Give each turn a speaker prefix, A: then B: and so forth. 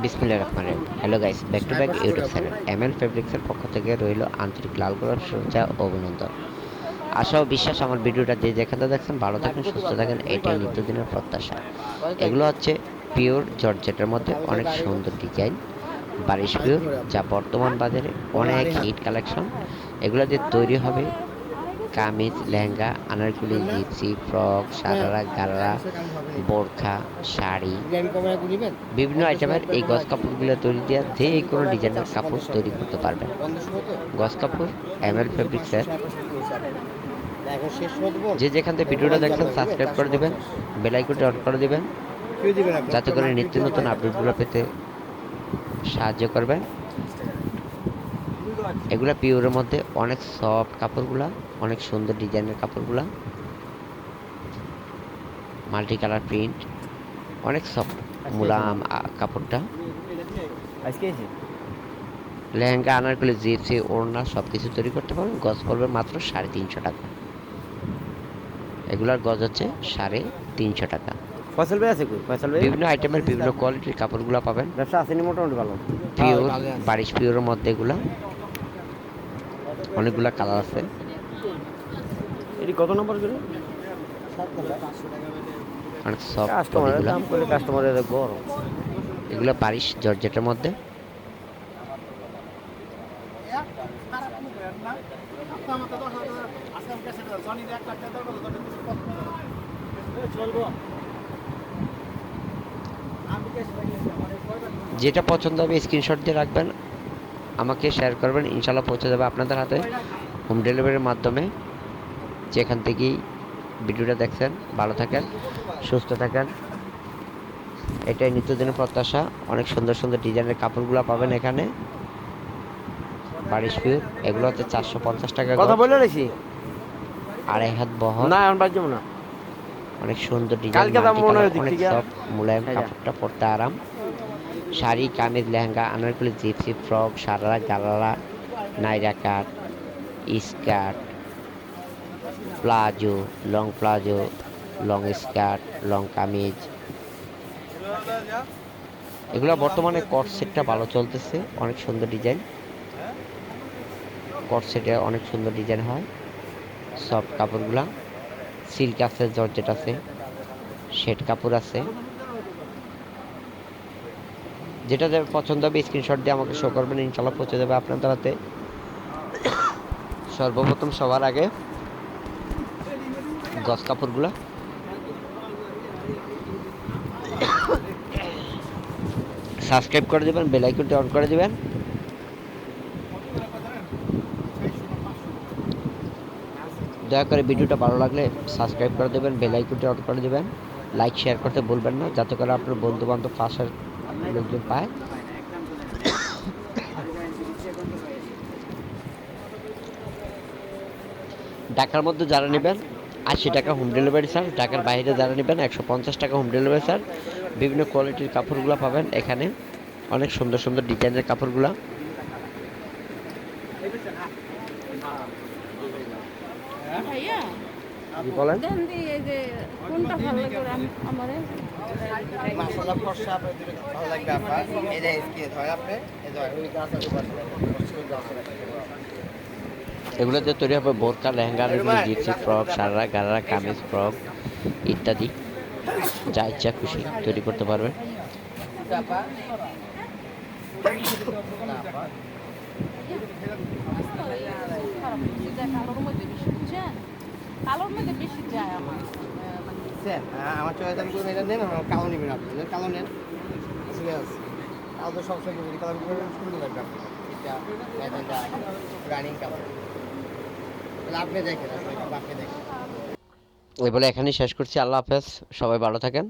A: বিসমিল্লাহির রহমানির রহিম। Hello guys, back to back YouTube channel MN ফেব্রিক্সের পক্ষ থেকে রইল আন্তরিক লাল গোলাপ শুভেচ্ছা ও অভিনন্দন। আশা ও বিশ্বাস আমার ভিডিওটা যে যেখানে দেখছেন ভালো থাকেন, সুস্থ থাকেন, এটাই নিত্যদিনের প্রত্যাশা। এগুলো হচ্ছে পিওর জর্জেটের মধ্যে অনেক সুন্দর ডিজাইন, বারিশ পিওর, যা বর্তমান বাজারে অনেক হিট কালেকশন। এগুলো দিয়ে তৈরি হবে কামিজ, লেহেঙ্গা, আনারকলি, জিপসি, ফ্রক, সারারা, গারারা, বোরখা, শাড়ি, বিভিন্ন আইটেমের এই গজ কাপড়গুলো তৈরি দেওয়া যে কোনো ডিজাইনের কাপড় তৈরি করতে পারবেন। গজ কাপড় এমএল ফেব্রিক্সের। যে যেখান থেকে ভিডিওটা দেখছেন সাবস্ক্রাইব করে দিবেন, বেল আইকনটি অন করে দিবেন, যাতে করে নিত্য নতুন আপডেটগুলো পেতে সাহায্য করবেন। এগুলা পিওরের মধ্যে অনেক সফট কাপড়গুলা, অনেক সুন্দর ডিজাইনের কাপড়গুলা, মাল্টি কালার প্রিন্ট, অনেক সফট মুলায়ম কাপড়টা। লেহেঙ্গা, আনারকলি, জিপসি, ওড়না সব কিছু তৈরি করতে পারবেন। গজ পড়বে মাত্র 350 টাকা। এগুলার গজ হচ্ছে 350 টাকা।
B: ফসল ভাই আছে কই? ফসল ভাই
A: বিভিন্ন আইটেমের বিভিন্ন কোয়ালিটির কাপড়গুলো পাবেন।
B: ব্যবসা আসেনি মোটামুটি ভালো।
A: পিওর বারিশ পিওরের মধ্যে এগুলা অনেকগুলা কালার আছে।
B: এটি কত নম্বর করে?
A: অনেক সফট
B: কাস্টমারের
A: এগুলা।
B: দাম করলে কাস্টমারের গরম।
A: এগুলো বারিশ জর্জেটের মধ্যে। যেটা পছন্দ হবে স্ক্রিনশট দিয়ে রাখবেন, আমাকে শেয়ার করবেন, ইনশাল্লাহ পৌঁছে যাবে আপনাদের হাতে হোম ডেলিভারির মাধ্যমে। যেখান থেকেই ভিডিওটা দেখছেন ভালো থাকেন, সুস্থ থাকেন, এটাই নিত্যদিনের প্রত্যাশা। অনেক সুন্দর সুন্দর ডিজাইনের কাপড়গুলো পাবেন এখানে। বারিশ পিওর এগুলো হচ্ছে 450 টাকা
B: কথা
A: গজ,
B: বলে রেছি
A: 2.5 হাত বহর,
B: না এখন বাজবো না।
A: অনেক সুন্দর ডিজাইন,
B: কালকে দাম মনে হয় দিক
A: অনেক
B: থেকে
A: সফট মুলায়ম কাপড়টা পরতে আরাম। Sari, kameez, lehenga, Anarkali, gypsy, frock, sharara, gharara, Naira cut, skirt, palazzo, long skirt, long kameez, এগুলো বর্তমানে কট সেটটা ভালো চলতেছে। অনেক সুন্দর ডিজাইন, কট সেটে অনেক সুন্দর ডিজাইন হয়। সফট কাপড়গুলা, সিল্ক আছে, জর্জেট আছে, শেড কাপড় আছে। যেটা যার পছন্দ হবে স্ক্রিনশট দিয়ে আমাকে শো করবেন, ইনশাল্লাহ পৌঁছে যাবে আপনাদের হাতে। সর্বপ্রথম সবার আগে গজ কাপড়গুলা সাবস্ক্রাইব করে দেবেন, বেল আইকনটি অন করে দেবেন। দয়া করে ভিডিওটা ভালো লাগলে সাবস্ক্রাইব করে দেবেন, বেল আইকনটি অন করে দেবেন, লাইক শেয়ার করতে ভুলবেন না, যাতে করে আপনার বন্ধু বান্ধব পাশের লোকজন পায়। ঢাকার মধ্যে যারা নেবেন 80 টাকা হোম ডেলিভারি চার্জ, ঢাকার বাইরে যারা নেবেন 150 টাকা হোম ডেলিভারি চার্জ। বিভিন্ন কোয়ালিটির কাপড়গুলো পাবেন এখানে, অনেক সুন্দর সুন্দর ডিজাইনের কাপড়গুলো।
C: ভাইয়া
B: কি বলেন?
C: দেন দি এই যে কোনটা ভালো লাগে আমারে
D: মাশাআল্লাহ ফর্সা আপনাদের ভালো লাগবে আপনার এই যে স্কিন হয় আপনি এই যে ওই গাছ আছে
A: এগুলোতে তৈরি হবে বোরকা, lehenga, gypsy, frock, sharara, gharara, kameez, frock ইত্যাদি। যা ইচ্ছা খুশি তৈরি করতে পারবেন।
C: কালোর মধ্যে বেশি বুঝছেন, কালোর মধ্যে বেশি যায় আমার
D: স্যার আমার চয়েস আমি করে এটা নেন, আমার কালো নেবেন আপনি কালো নেন। সিরিয়াস কালো তো সবসময় যদি কালার করে সুন্দর লাগবে আপনার এটা ম্যাজেন্টা রানিং কালার। তাহলে আপনি দেখেন, আপনি দেখেন।
A: এই বলে এখানেই শেষ করছি। আল্লাহ হাফেজ, সবাই ভালো থাকেন।